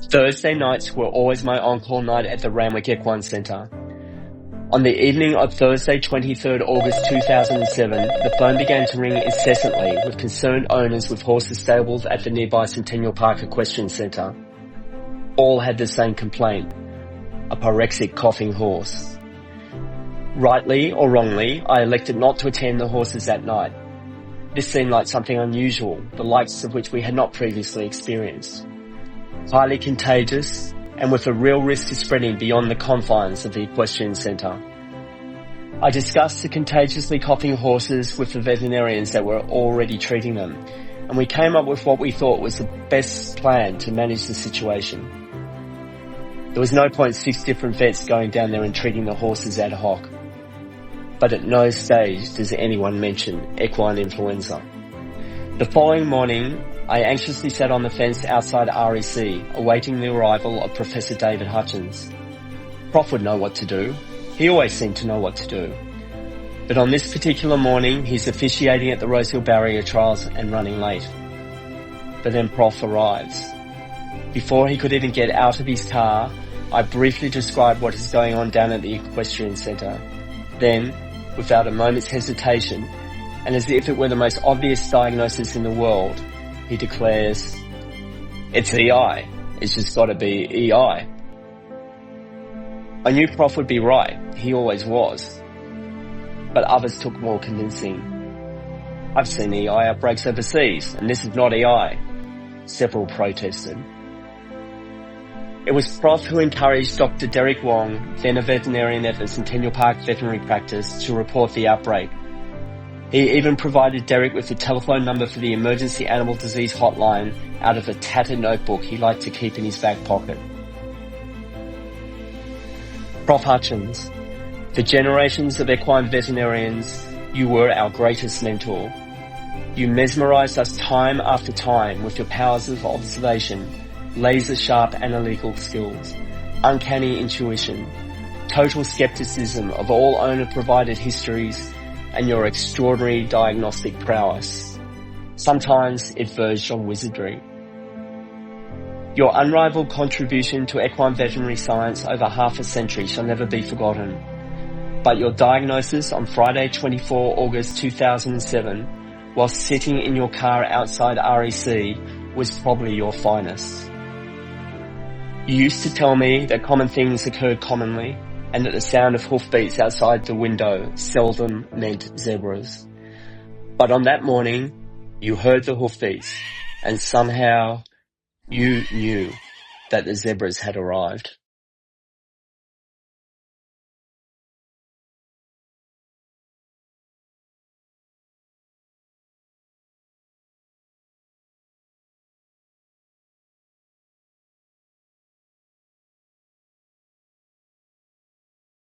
Thursday nights were always my on-call night at the Randwick Equine Centre. On the evening of Thursday, 23rd August 2007, the phone began to ring incessantly with concerned owners with horses stabled at the nearby Centennial Park Equestrian Centre. All had the same complaint: a pyrexic coughing horse. Rightly or wrongly, I elected not to attend the horses that night. This seemed like something unusual, the likes of which we had not previously experienced. Highly contagious, and with a real risk of spreading beyond the confines of the equestrian centre. I discussed the contagiously coughing horses with the veterinarians that were already treating them, and we came up with what we thought was the best plan to manage the situation. There was no point 6 different vets going down there and treating the horses ad hoc. But at no stage does anyone mention equine influenza. The following morning, I anxiously sat on the fence outside REC, awaiting the arrival of Professor David Hutchins. Prof would know what to do. He always seemed to know what to do. But on this particular morning, he's officiating at the Rosehill Barrier Trials and running late. But then Prof arrives. Before he could even get out of his car, I briefly described what is going on down at the equestrian centre. Then, without a moment's hesitation, and as if it were the most obvious diagnosis in the world, he declares, "It's EI. It's just got to be EI." I knew Prof would be right. He always was. But others took more convincing. "I've seen EI outbreaks overseas, and this is not EI," several protested. It was Prof who encouraged Dr. Derek Wong, then a veterinarian at the Centennial Park Veterinary Practice, to report the outbreak. He even provided Derek with the telephone number for the emergency animal disease hotline out of a tattered notebook he liked to keep in his back pocket. Prof Hutchins, for generations of equine veterinarians, you were our greatest mentor. You mesmerized us time after time with your powers of observation, laser-sharp analytical skills, uncanny intuition, total skepticism of all owner-provided histories, and your extraordinary diagnostic prowess. Sometimes it verged on wizardry. Your unrivaled contribution to equine veterinary science over half a century shall never be forgotten. But your diagnosis on Friday, 24 August 2007, while sitting in your car outside REC, was probably your finest. You used to tell me that common things occurred commonly, and that the sound of hoofbeats outside the window seldom meant zebras. But on that morning, you heard the hoofbeats, and somehow you knew that the zebras had arrived.